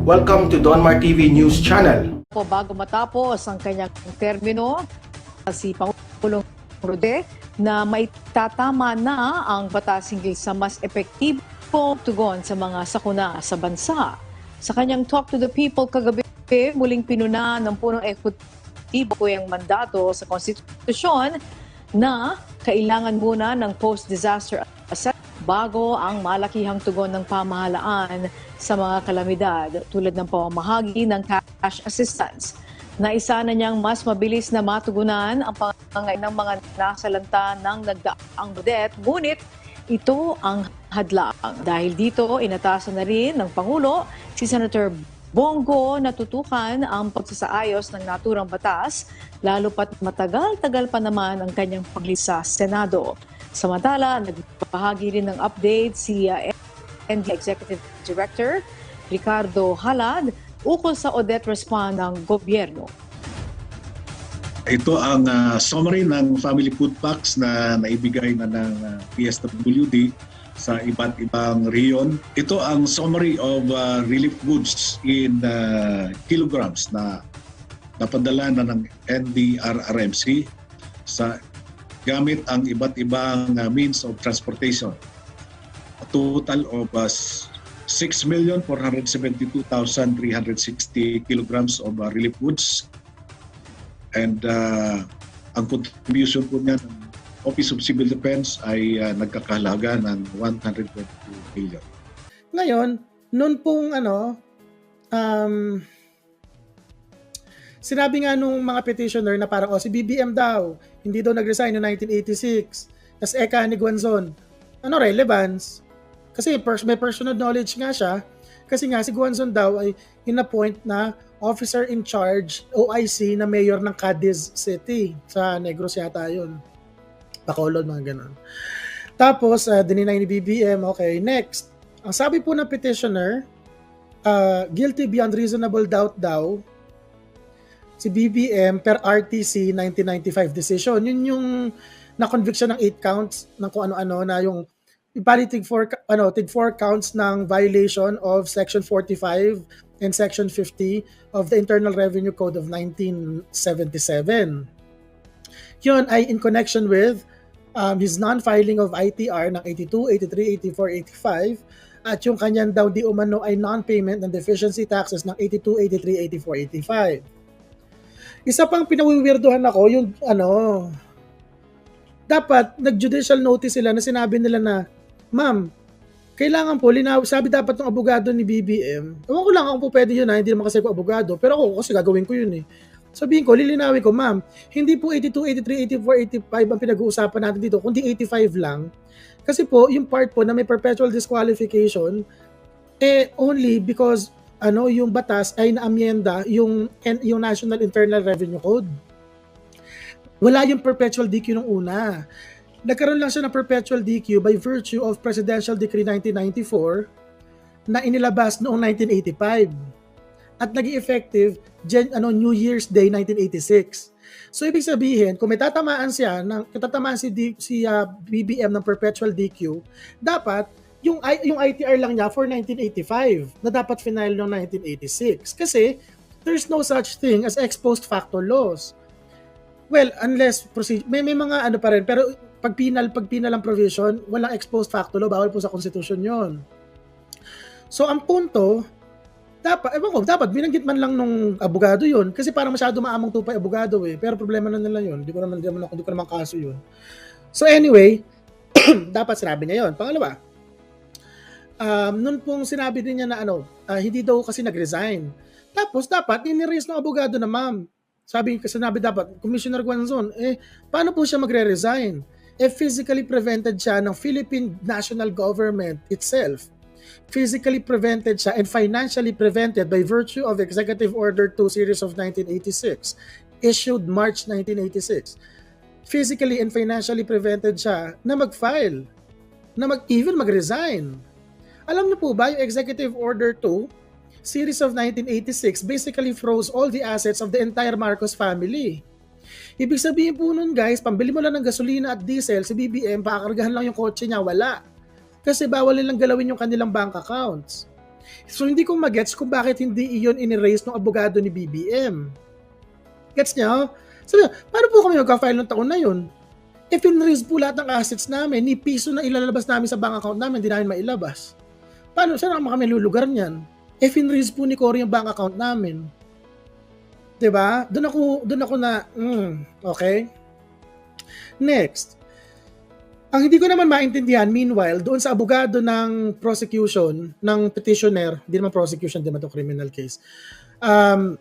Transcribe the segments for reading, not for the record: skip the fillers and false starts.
Welcome to Donmar TV News Channel. Bago matapos ang kanyang termino, si Pangulong Roque na maitatama na ang batas hinggil sa mas epektibong tugon sa mga sakuna sa bansa. Sa kanyang Talk to the People kagabi, muling pinuna ng punong ekutibo yung mandato sa konstitusyon na kailangan muna ng post-disaster assessment bago ang malakihang tugon ng pamahalaan sa mga kalamidad tulad ng pamamahagi ng cash assistance. Naisa na niyang mas mabilis na matugunan ang pangangailangan ng mga nasalanta ng nagdaang budget, ngunit ito ang hadlang. Dahil dito, inatasan na rin ng Pangulo si Senator Bongo na tutukan ang pagsasaayos ng naturang batas, lalo pat matagal-tagal pa naman ang kanyang paglisa sa Senado. Samantala, nagbahagi rin ng update si ND Executive Director Ricardo Halad ukol sa Odette Responde ng gobyerno. Ito ang summary ng family food packs na naibigay na ng PSWD sa iba't ibang rehiyon. Ito ang summary of relief goods in kilograms na napadala na ng NDRRMC sa gamit ang iba't ibang means of transportation. A total of 6,472,360 kilograms of relief goods. And ang contribution po niya ng Office of Civil Defense ay nagkakahalaga ng 122 million. Ngayon, noon pong sinabi nga nung mga petitioner na parang si BBM daw, hindi daw nag-resign noong 1986. Tapos eka ni Guanzon, ano relevance? Kasi may personal knowledge nga siya. Kasi nga si Guanzon daw ay in-appoint na officer in charge, OIC, na mayor ng Cadiz City. Sa Negros yata yun. Bacolod, mga ganun. Tapos, dininay ni BBM. Okay, next. Ang sabi po ng petitioner, guilty beyond reasonable doubt daw, si BBM per RTC 1995 decision. Yun yung na-conviction ng 8 counts ng kung ano-ano na yung tig 4 counts ng violation of Section 45 and Section 50 of the Internal Revenue Code of 1977. Yun ay in connection with his non-filing of ITR ng 82, 83, 84, 85 at yung kanyan daw di umano ay non-payment ng deficiency taxes ng 82, 83, 84, 85. Isa pang pinawiwirdohan ako, yung dapat nag-judicial notice sila na sinabi nila na, ma'am, kailangan po, sabi dapat ng abogado ni BBM, ewan ko lang kung po pwede yun hindi naman kasi ako abogado, pero ako kasi gagawin ko yun eh. Sabihin ko, lilinawin ko, ma'am, hindi po 82, 83, 84, 85 ang pinag-uusapan natin dito, kundi 85 lang. Kasi po, yung part po na may perpetual disqualification, only because yung batas ay naamyenda yung National Internal Revenue Code. Wala yung perpetual DQ nung una. Nagkaroon lang siya ng perpetual DQ by virtue of Presidential Decree 1994 na inilabas noong 1985 at naging effective New Year's Day 1986. So ibig sabihin, kung may tatamaan si BBM ng perpetual DQ, dapat yung ITR lang niya for 1985 na dapat final noong 1986 kasi there's no such thing as ex post facto laws. Well, unless may mga pa rin, pero pag penal ang provision, walang ex post facto law, bawal po sa constitution 'yon. So ang punto, dapat binanggit man lang nung abogado 'yon kasi parang masyado maamang tupay abogado eh. Pero problema na nila 'yon. Hindi ko naman kaso 'yon. So anyway, dapat sinabi niya 'yon. Pangalawa, noon pong sinabi din niya na hindi daw kasi nag-resign. Tapos dapat ni-raise ng abogado na ma'am. Sinabi dapat, Commissioner Guanzon, paano po siya magre-resign? Physically prevented siya ng Philippine National Government itself. Physically prevented siya and financially prevented by virtue of Executive Order 2 Series of 1986, issued March 1986. Physically and financially prevented siya na mag-file, even mag-resign. Alam niyo po ba, yung Executive Order 2, Series of 1986, basically froze all the assets of the entire Marcos family. Ibig sabihin po nun guys, pambili mo lang ng gasolina at diesel, si BBM, pakakargahan lang yung kotse niya, wala. Kasi bawal nilang galawin yung kanilang bank accounts. So hindi ko magets kung bakit hindi iyon in-erase ng abogado ni BBM. Gets niyo? Sabi niya, paano po kami magka-file ng taon na yun? If in-erase po lahat ng assets namin, ni piso na ilalabas namin sa bank account namin, hindi namin mailabas. Paano? Saan kami lulugar niyan? If in-erase po ni Cory yung bank account namin. Diba? Doon ako na, okay. Next. Ang hindi ko naman maintindihan, meanwhile, doon sa abogado ng prosecution, ng petitioner, hindi naman prosecution, di naman ito criminal case. Ang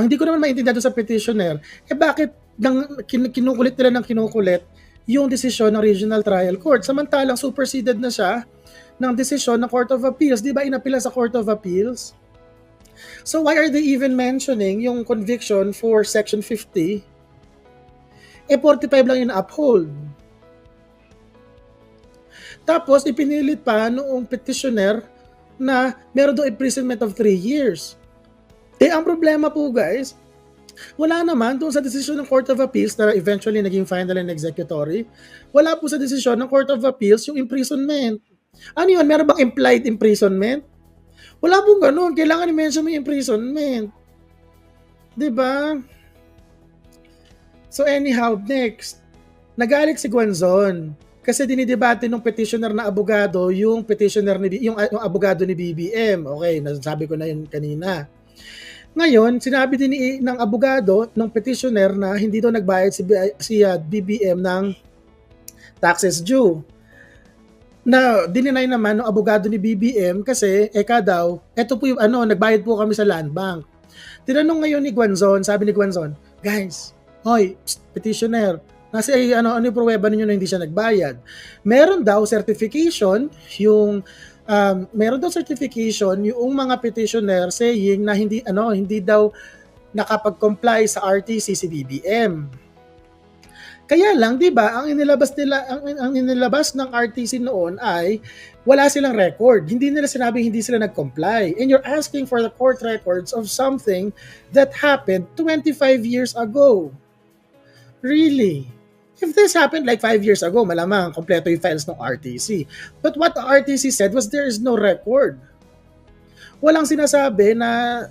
hindi ko naman maintindihan doon sa petitioner, bakit kinukulit nila ng kinukulit yung desisyon ng Regional Trial Court, samantalang superseded na siya ng desisyon ng Court of Appeals. Di ba inapila sa Court of Appeals? So why are they even mentioning yung conviction for Section 50? 45 lang yung uphold. Tapos, ipinilit pa noong petitioner na meron daw imprisonment of 3 years. Ang problema po guys, wala naman doon sa desisyon ng Court of Appeals na eventually naging final and executory. Wala po sa desisyon ng Court of Appeals yung imprisonment. Ano yun? Meron bang implied imprisonment? Wala pong ganun. Kailangan i-mention mo yung imprisonment. Diba? So anyhow, next. Nagalit si Guanzon. Kasi dinidebate ng petitioner na abogado yung abogado ni BBM. Okay, nasabi ko na yun kanina. Ngayon, sinabi din ng abogado ng petitioner na hindi daw nagbayad si BBM ng taxes due. Na dininay naman ng abogado ni BBM kasi daw, eto po yung nagbayad po kami sa Land Bank. Tinanong ngayon ni Guanzon, sabi ni Guanzon, guys, hoy, petitioner, nasa ano yung pruweba ninyo na hindi siya nagbayad? Meron daw certification yung mga petitioner saying na hindi daw nakapag-comply sa RTC si BBM. Kaya lang, 'di ba, ang inilabas ng RTC noon ay wala silang record. Hindi nila sinabing hindi sila nag-comply. And you're asking for the court records of something that happened 25 years ago. Really? If this happened like 5 years ago, malamang kompleto yung files ng RTC. But what the RTC said was there is no record. Walang sinasabi na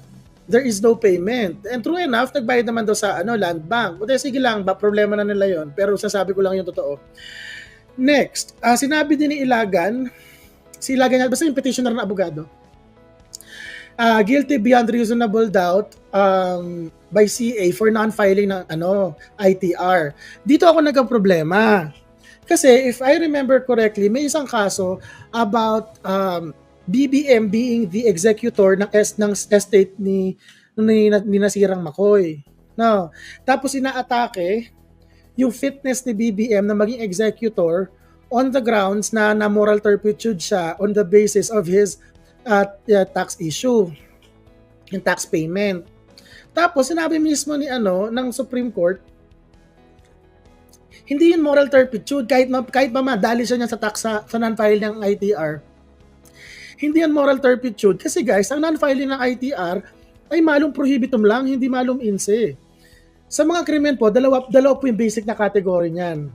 there is no payment. And true enough, nagbayad naman daw sa Land Bank. But sige lang, problema na nila yon. Pero sasabi ko lang yung totoo. Next, sinabi din ni Ilagan, si Ilagan, basta yung petitioner na abogado, guilty beyond reasonable doubt by CA for non-filing ng ITR. Dito ako nagka-problema. Kasi if I remember correctly, may isang kaso about BBM being the executor ng estate ni nasirang McCoy. No. Tapos inaatake yung fitness ni BBM na maging executor on the grounds na moral turpitude siya on the basis of his tax issue, yung tax payment. Tapos sinabi mismo ni ng Supreme Court, hindi yun moral turpitude kahit pa madali siya niya sa non-file ng ITR. Hindi yan moral turpitude kasi guys, ang non-filing ng ITR ay malum prohibitum lang, hindi malum inse. Sa mga krimen po, dalawa po yung basic na category niyan.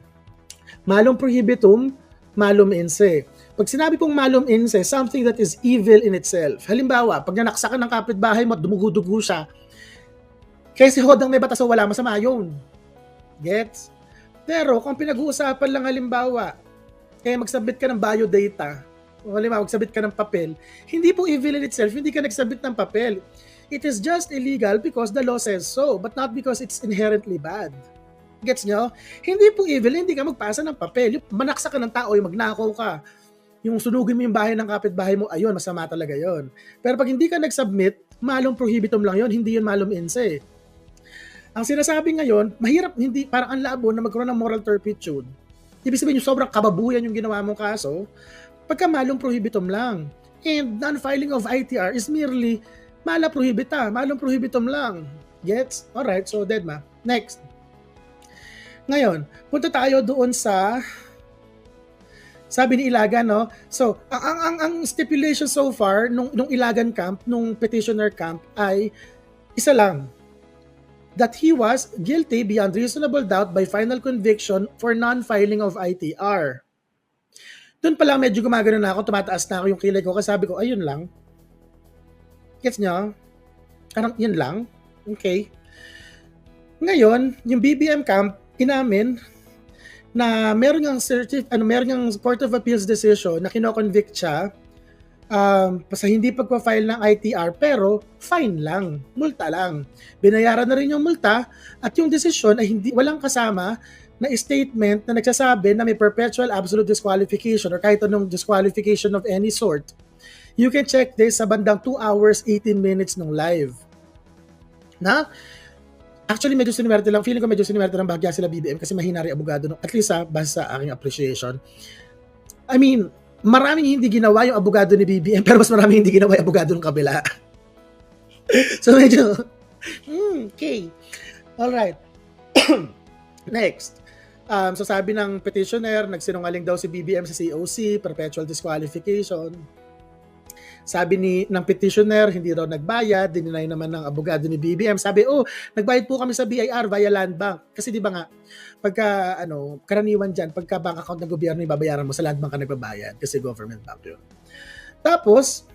Malum prohibitum, malum inse. Pag sinabi pong malum inse, something that is evil in itself. Halimbawa, pag nanaksa ka ng kapitbahay mo at dumugo-dugo siya, kasi hodang may batas o wala, masama yun. Gets? Pero kung pinag-uusapan lang halimbawa, magsabit ka ng biodata, o halimbawa, magsabit ka ng papel, hindi po evil in itself, hindi ka nagsabit ng papel. It is just illegal because the law says so, but not because it's inherently bad. Gets nyo? Hindi po evil, hindi ka magpasa ng papel. Yung manaksa ka ng tao, yung magnakaw ka, yung sunugin mo yung bahay ng kapitbahay mo, ayun, masama talaga yon. Pero pag hindi ka nag-submit, malum prohibitum lang yon, hindi yun malum inse. Ang sinasabi ngayon, mahirap, hindi, parang ang labo na magkaroon ng moral turpitude. Ibig sabihin yung sobrang kababuyan yung ginawa mong kaso, pagka malum prohibitum lang. And non-filing of ITR is merely mala prohibita, malum prohibitum lang. Gets? Alright, so dead ma. Next. Ngayon, punta tayo doon sa sabi ni Ilagan, no? So, ang stipulation so far nung Ilagan camp, nung petitioner camp ay isa lang. That he was guilty beyond reasonable doubt by final conviction for non-filing of ITR. Doon pa lang medyo gumagano na ako, tumataas na ako yung kilay ko kasi sabi ko, ayun lang. Gets nyo? Parang yun lang. Okay. Ngayon, yung BBM camp, inamin na meron yung Court of Appeals decision na kino-convict siya sa hindi pagpa-file ng ITR, pero fine lang, multa lang. Binayaran na rin yung multa at yung desisyon ay walang kasama na statement na nagsasabi na may perpetual absolute disqualification or kahit anong disqualification of any sort. You can check this sa bandang 2 hours 18 minutes ng live. Actually, medyo sinimerte lang. Feeling ko medyo sinimerte lang bagya sila BBM kasi mahina rin abogado. At least basta sa aking appreciation. I mean, maraming hindi ginawa yung abogado ni BBM pero mas maraming hindi ginawa yung abogado ng kabila. So medyo, okay. Alright. Next. So sabi ng petitioner, nagsinungaling daw si BBM sa COC, perpetual disqualification. Sabi ng petitioner, hindi raw nagbayad, dininay naman ng abogado ni BBM. Sabi, nagbayad po kami sa BIR via Land Bank. Kasi di ba nga, pagka, karaniwan dyan, pagka bank account ng gobyerno, ibabayaran mo sa Land Bank ka nagbabayad kasi government bank yun. Tapos,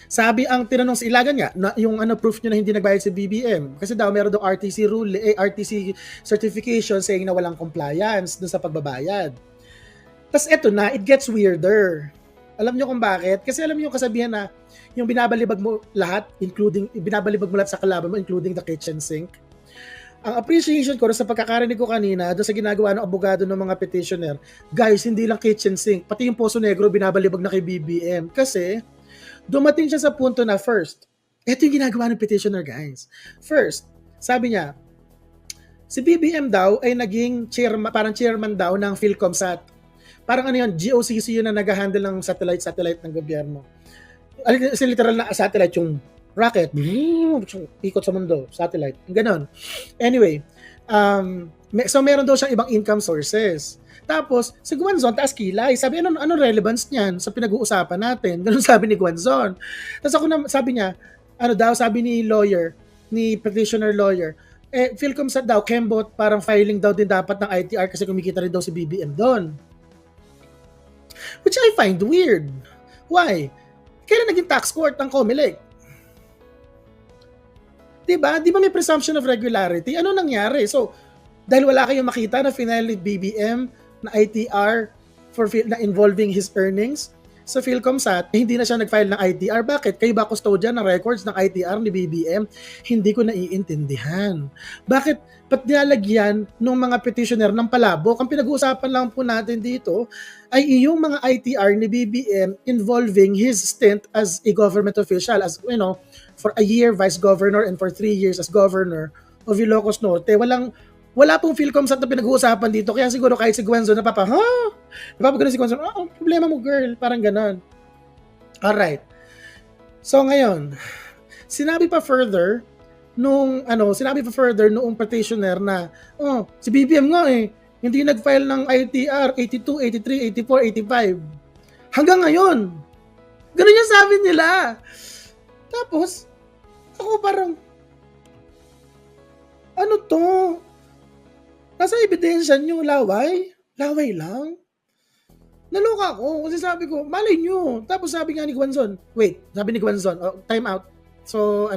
sabi ang tinanong sa Ilagan nga, yung proof nyo na hindi nagbayad si BBM. Kasi daw, meron daw RTC RTC certification saying na walang compliance dun sa pagbabayad. Tapos eto na, it gets weirder. Alam nyo kung bakit? Kasi alam nyo yung kasabihan na yung binabalibag mo lahat, binabalibag mo lahat sa kalaban mo, including the kitchen sink. Ang appreciation ko sa pagkakarinig ko kanina doon sa ginagawa ng abogado ng mga petitioner, guys, hindi lang kitchen sink, pati yung Poso Negro binabalibag na kay BBM. Kasi dumating siya sa punto na first, ito yung ginagawa ng petitioner, guys. First, sabi niya, si BBM daw ay naging parang chairman daw ng PhilComSat. Parang GOCC yun na nag-handle ng satellite ng gobyerno. Kasi literal na satellite, yung rocket, ikot sa mundo, satellite, ganon. Anyway, so meron daw siyang ibang income sources. Tapos, si Guanzon, taas kilay. Sabi, ano relevance niyan sa pinag-uusapan natin? Ganon sabi ni Guanzon. Tapos sabi niya, sabi ni petitioner lawyer, PhilComSat daw, Kembot, parang filing daw din dapat ng ITR kasi kumikita rin daw si BBM doon. Which I find weird. Why? Kailan naging tax court ang COMELEC? Diba? Di ba may presumption of regularity? Ano nangyari? So, dahil wala kayong makita na finally BBM na ITR na involving his earnings sa PhilComSat, hindi na siya nag-file ng ITR. Bakit? Kayo ba custodian ng records ng ITR ni BBM? Hindi ko naiintindihan. Bakit? Ba't nilalagyan ng mga petitioner ng palabok? Ang pinag-uusapan lang po natin dito ay yung mga ITR ni BBM involving his stint as a government official, as for a year vice governor and for 3 years as governor of Ilocos Norte. Wala pong PhilComSat na pinag-uusapan dito. Kaya siguro kahit si Guanzon napapagano si Guanzon, problema mo girl, parang ganon. Alright. So ngayon, sinabi pa further noong petitioner na, si BBM nga hindi nag-file ng ITR 82, 83, 84, 85. Hanggang ngayon. Ganun yung sabi nila. Tapos, ako parang, ano to? Nasa ebidensya nyo, laway? Laway lang? Naloka ako kasi sabi ko, malay nyo. Tapos sabi nga ni Guanzon, time out. So,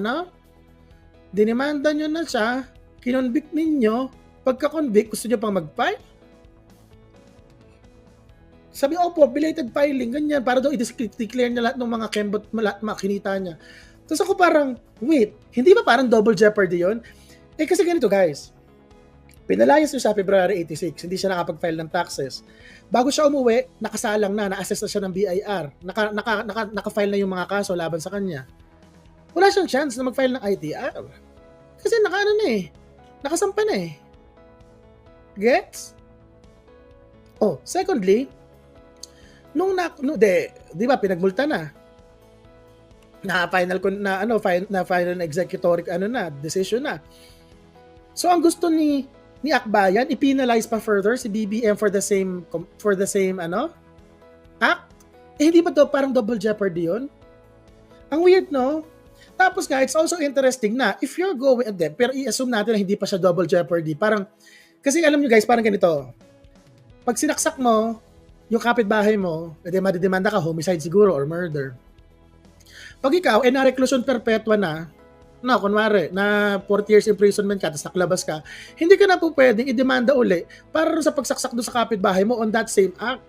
dinimanda nyo na siya, kinonvict ninyo, pagka-convict, gusto nyo pang mag-file? Sabi, opo, belated filing, ganyan, para daw i-declare niya lahat ng mga kembot, makinita niya. Tapos ako parang, wait, hindi ba parang double jeopardy yun? Kasi ganito guys, pinalayas niya siya February 86, hindi siya nakapag-file ng taxes. Bago siya umuwi, nakasalang na-assess na siya ng BIR, naka-file na yung mga kaso laban sa kanya. Wala siyang chance na mag-file ng ITR. Kasi nakasampa na eh. Gets? Secondly, di ba pinagmulta na. Final executory decision na. So ang gusto ni Akbayan, i-penalize pa further si BBM for the same act? Hindi ba parang double jeopardy yun? Ang weird, no? Tapos nga, it's also interesting na if you're going at them, pero i-assume natin na hindi pa siya double jeopardy. Parang, kasi alam nyo guys, parang ganito. Pag sinaksak mo, yung kapitbahay mo, madidemanda ka, homicide siguro or murder. Pag ikaw, na reclusion perpetua na, kunwari, na 40 years imprisonment ka, tapos naklabas ka, hindi ka na po pwedeng idemanda uli para rin sa pagsaksak doon sa kapitbahay mo on that same act.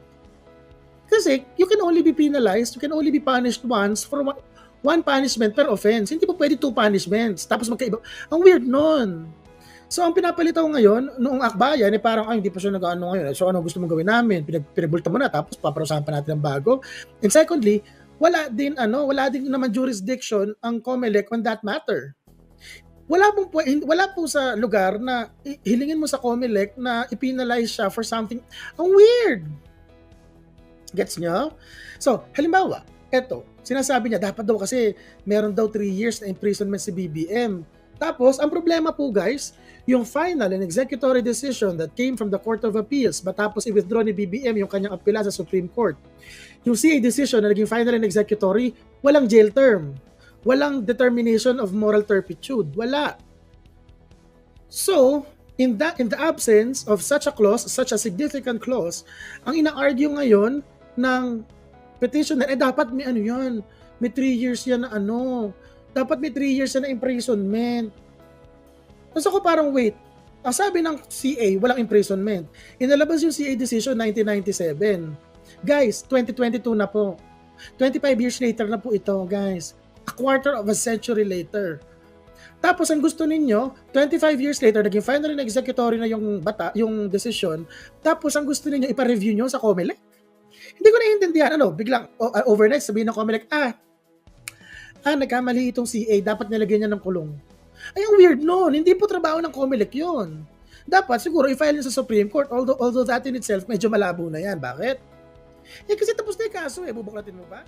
Kasi you can only be penalized, you can only be punished once for one punishment per offense. Hindi po pwede 2 punishments. Tapos magkaiba. Ang weird nun. So, ang pinapalitaw ngayon, noong akbayan, parang, hindi pa siya nag-ano ngayon. So, ano gusto mong gawin namin? Pinagbulta mo na, tapos paparusahan pa natin ng bago. And secondly, wala din naman jurisdiction ang COMELEC on that matter. Wala po sa lugar na hilingin mo sa COMELEC na i-penalize siya for something. Ang weird. Gets nyo? So, halimbawa, eto, sinasabi niya, dapat daw kasi meron daw 3 years na imprisonment si BBM. Tapos, ang problema po guys, yung final and executory decision that came from the Court of Appeals matapos i-withdraw ni BBM yung kanyang apela sa Supreme Court. Yung CA decision na naging final and executory, walang jail term. Walang determination of moral turpitude. Wala. So, in the absence of such a clause, such a significant clause, ang ina-argue ngayon ng petitioner, dapat may may 3 years yan na dapat may 3 years na imprisonment. Tapos ako parang wait, ang sabi ng CA, walang imprisonment. Inalabas yung CA decision 1997. Guys, 2022 na po. 25 years later na po ito, guys. A quarter of a century later. Tapos ang gusto ninyo, 25 years later, naging final and executory na yung decision. Tapos ang gusto ninyo, ipa-review nyo sa COMELEC. Hindi ko naiintindihan, biglang overnight sabihin ng COMELEC, nagkamali itong CA, dapat nilagyan niya ng kulong. Ay, ang weird nun. Hindi po trabaho ng COMELEC yun. Dapat siguro i-file niya sa Supreme Court, although that in itself medyo malabo na yan. Bakit? Kasi tapos na yung kaso bubuklatin mo ba?